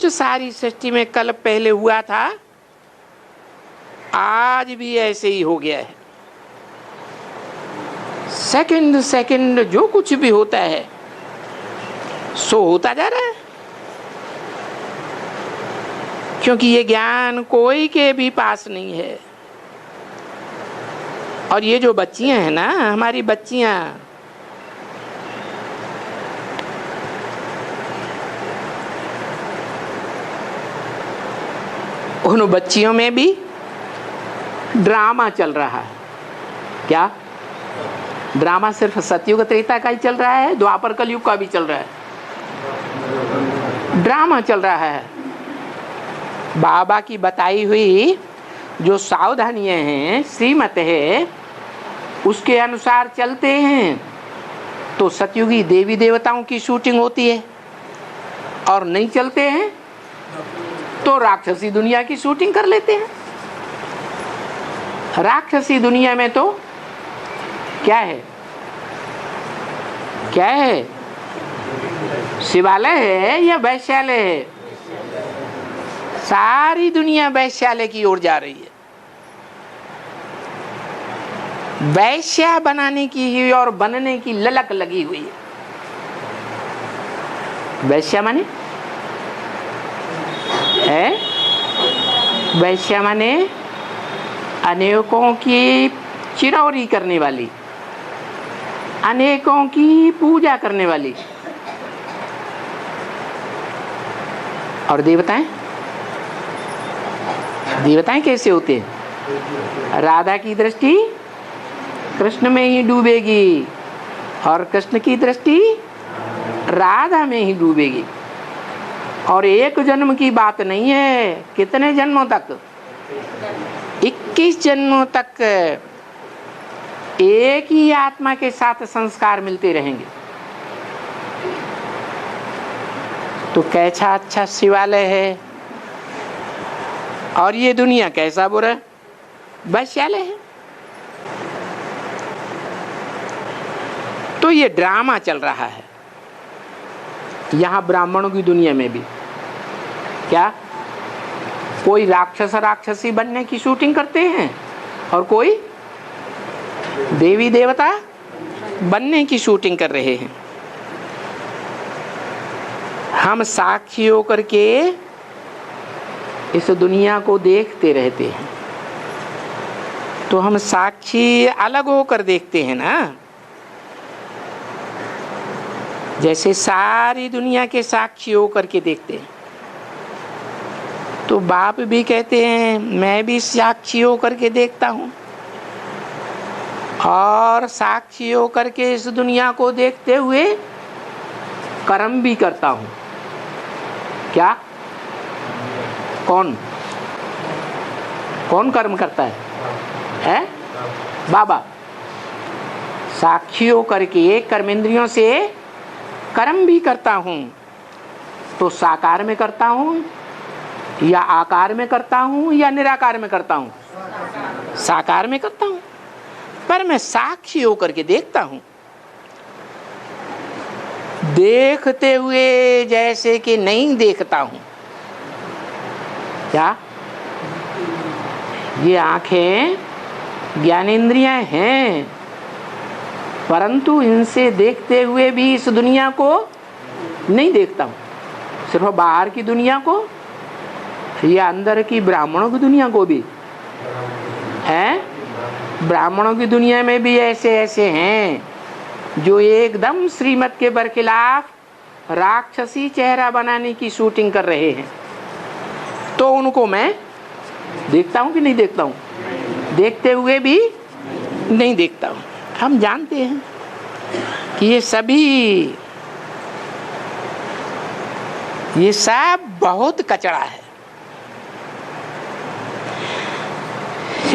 जो सारी सृष्टि में कल पहले हुआ था आज भी ऐसे ही हो गया है। सेकंड सेकंड जो कुछ भी होता है सो होता जा रहा है, क्योंकि ये ज्ञान कोई के भी पास नहीं है। और ये जो बच्चियां हैं ना, हमारी बच्चियां, उन बच्चियों में भी ड्रामा चल रहा है। क्या ड्रामा सिर्फ सतयुग त्रेता का ही चल रहा है? द्वापर कलयुग का भी चल रहा है। ड्रामा चल रहा है। बाबा की बताई हुई जो सावधानियां हैं, श्रीमत है, उसके अनुसार चलते हैं तो सतयुगी देवी देवताओं की शूटिंग होती है, और नहीं चलते हैं तो राक्षसी दुनिया की शूटिंग कर लेते हैं। राक्षसी दुनिया में तो क्या है, क्या है? शिवालय है या वैश्यालय है? सारी दुनिया वैश्यालय की ओर जा रही है। वैश्या बनाने की और बनने की ललक लगी हुई है। वैश्या माने है, वैश्या माने अनेकों की चिरौरी करने वाली, अनेकों की पूजा करने वाली। और देवताएं, देवताएं कैसे होते हैं? राधा की दृष्टि कृष्ण में ही डूबेगी और कृष्ण की दृष्टि राधा में ही डूबेगी। और एक जन्म की बात नहीं है, कितने जन्मों तक? 21 जन्मों तक एक ही आत्मा के साथ संस्कार मिलते रहेंगे। तो कैसा अच्छा शिवालय है, और ये दुनिया कैसा बुरा वैश्यालय है। तो ये ड्रामा चल रहा है यहाँ ब्राह्मणों की दुनिया में भी। क्या कोई राक्षस राक्षसी बनने की शूटिंग करते हैं और कोई देवी देवता बनने की शूटिंग कर रहे हैं। हम साक्षी होकर के इस दुनिया को देखते रहते हैं, तो हम साक्षी अलग होकर देखते हैं ना। जैसे सारी दुनिया के साक्षी होकर के देखते हैं, तो बाप भी कहते हैं मैं भी साक्षी होकर के देखता हूँ, और साक्षी होकर के इस दुनिया को देखते हुए कर्म भी करता हूँ। क्या? कौन कौन कर्म करता है? बाबा। साक्षी होकर के कर्मेंद्रियों से कर्म भी करता हूँ। तो साकार में करता हूँ या आकार में करता हूँ या निराकार में करता हूँ? साकार में करता हूँ, पर मैं साक्षी होकर के देखता हूँ। देखते हुए जैसे कि नहीं देखता हूँ। क्या? ये आंखें ज्ञानेंद्रियां हैं, परंतु इनसे देखते हुए भी इस दुनिया को नहीं देखता हूँ। सिर्फ बाहर की दुनिया को या अंदर की ब्राह्मणों की दुनिया को भी है। ब्राह्मणों की दुनिया में भी ऐसे ऐसे हैं जो एकदम श्रीमत के बरखिलाफ राक्षसी चेहरा बनाने की शूटिंग कर रहे हैं। तो उनको मैं देखता हूँ कि नहीं देखता हूँ? देखते हुए भी नहीं देखता हूँ। हम जानते हैं कि ये सब बहुत कचरा है।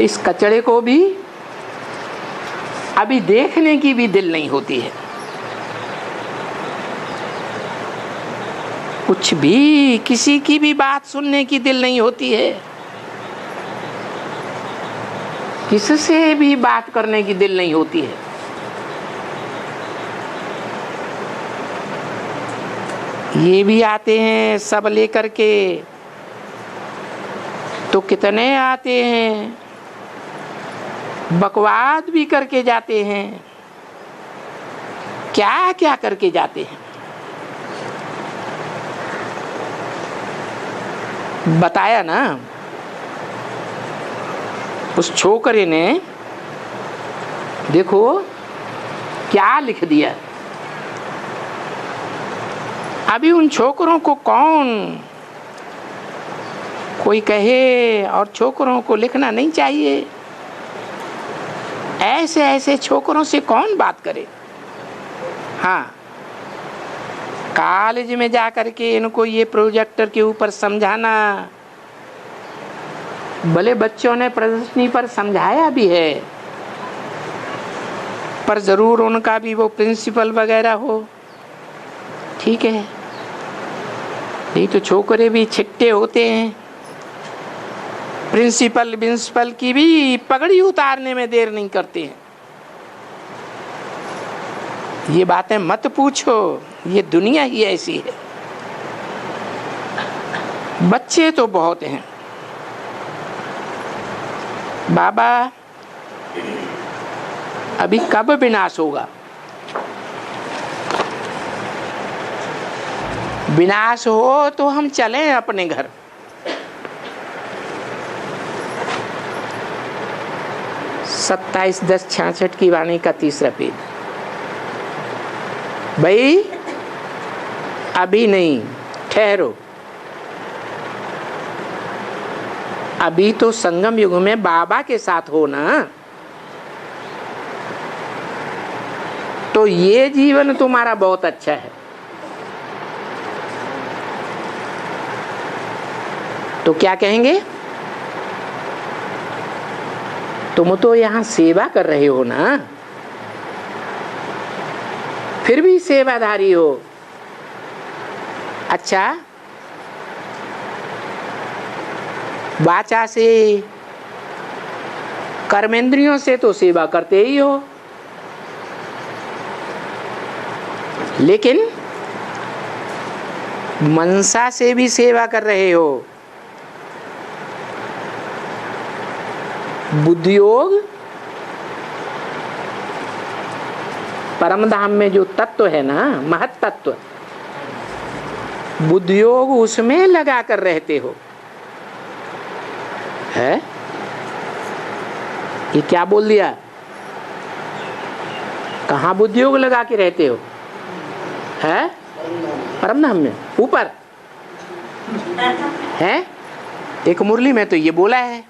इस कचड़े को भी अभी देखने की भी दिल नहीं होती है। कुछ भी, किसी की भी बात सुनने की दिल नहीं होती है, किससे भी बात करने की दिल नहीं होती है। ये भी आते हैं सब लेकर के, तो कितने आते हैं, बकवाद भी करके जाते हैं, क्या क्या करके जाते हैं। बताया ना, उस छोकरे ने देखो क्या लिख दिया। अभी उन छोकरों को कौन कोई कहे, और छोकरों को लिखना नहीं चाहिए, ऐसे ऐसे छोकरों से कौन बात करे। हाँ, कॉलेज में जा कर के इनको ये प्रोजेक्टर के ऊपर समझाना, भले बच्चों ने प्रदर्शनी पर समझाया भी है, पर जरूर उनका भी वो प्रिंसिपल वगैरह हो, ठीक है। नहीं तो छोकरे भी छिट्टे होते हैं, प्रिंसिपल की भी पगड़ी उतारने में देर नहीं करते हैं। ये बातें मत पूछो, ये दुनिया ही ऐसी है। बच्चे तो बहुत हैं। बाबा अभी कब विनाश होगा? विनाश हो तो हम चलें अपने घर। सत्ताईस 10/66 की वाणी का 3रा पेज। भाई अभी नहीं, ठहरो। अभी तो संगम युग में बाबा के साथ हो ना, तो ये जीवन तुम्हारा बहुत अच्छा है। तो क्या कहेंगे, तुम तो यहां सेवा कर रहे हो ना, फिर भी सेवाधारी हो। अच्छा, वाचा से कर्मेंद्रियों से तो सेवा करते ही हो, लेकिन मनसा से भी सेवा कर रहे हो। बुद्धियोग परम धाम में जो तत्व है ना, महत तत्व, बुद्धियोग उसमें लगा कर रहते हो। है ये क्या बोल दिया? कहाँ बुद्धियोग लगा के रहते हो? है परम धाम में ऊपर है। एक मुरली में तो ये बोला है,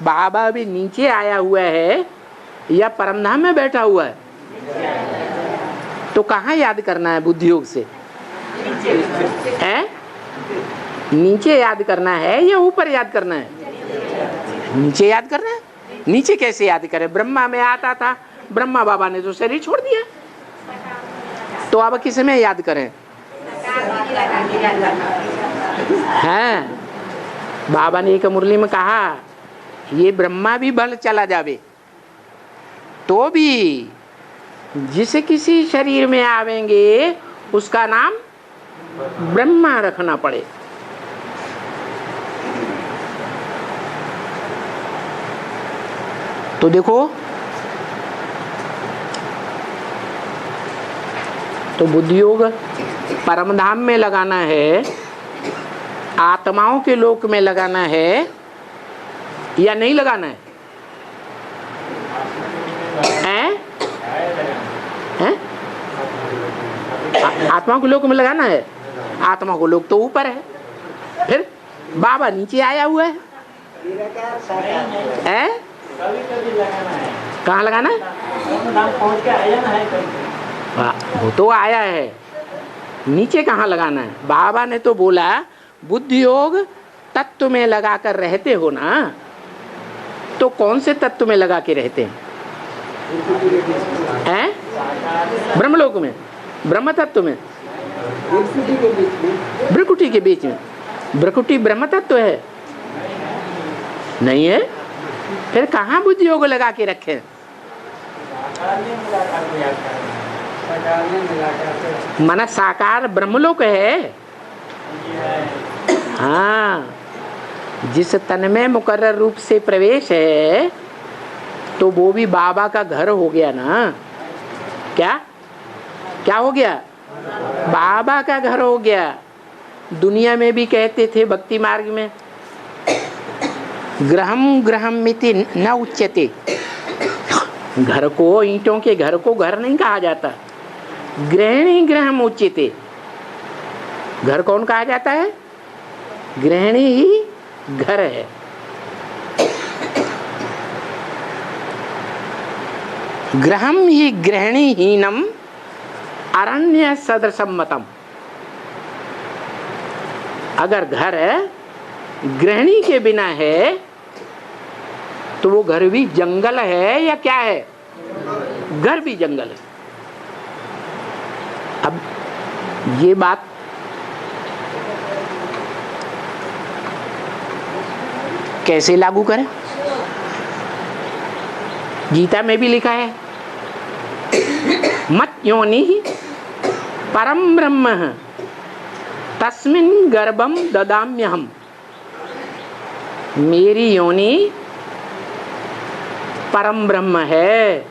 बाबा भी नीचे आया हुआ है या परम धाम में बैठा हुआ है? तो कहाँ याद करना है बुद्धियोग से? है नीचे याद करना है या ऊपर याद करना है? नीचे याद करना है। नीचे कैसे याद करें? ब्रह्मा में आता था, ब्रह्मा बाबा ने तो शरीर छोड़ दिया, तो अब किस में याद करें? हैं, बाबा ने एक मुरली में कहा, ये ब्रह्मा भी बल चला जावे तो भी जिस किसी शरीर में आवेंगे उसका नाम ब्रह्मा रखना पड़े। तो देखो, तो बुद्धियोग परमधाम में लगाना है, आत्माओं के लोक में लगाना है या नहीं लगाना है? आत्मा को लोक में लगाना है। आत्मा को लोक तो ऊपर है, फिर बाबा नीचे आया हुआ है। कहाँ लगाना है? वो तो आया है, नीचे कहाँ लगाना है? बाबा ने तो बोला बुद्धि योग तत्व में लगा कर रहते हो ना, तो कौन से तत्व में लगा के रहते हैं? ब्रह्मलोक में, ब्रह्म तत्व में, भ्रकुटी के बीच में। भ्रकुटी ब्रह्म तत्व है? नहीं है, फिर कहाँ बुद्धि योग लगा के रखे? मन साकार ब्रह्मलोक है। हाँ, जिस तन में मुकर्रर रूप से प्रवेश है तो वो भी बाबा का घर हो गया ना। क्या क्या हो गया? बाबा का घर हो गया। दुनिया में भी कहते थे भक्ति मार्ग में, ग्रहम ग्रहम मिति न उच्यते। घर को, ईंटों के घर को घर नहीं कहा जाता, गृहिणी ग्रहम उच्यते। घर कौन कहा जाता है? गृहिणी ही घर है। ग्रहम ही गृहिणी हीनम अरण्य सदृशम्मतम। अगर घर गृहिणी के बिना है तो वो घर भी जंगल है या क्या है? घर भी जंगल है। अब ये बात कैसे लागू करें? गीता में भी लिखा है, मत योनि परम ब्रह्म तस्मिन् गर्भम ददाम्यहम्। मेरी योनि परम ब्रह्म है,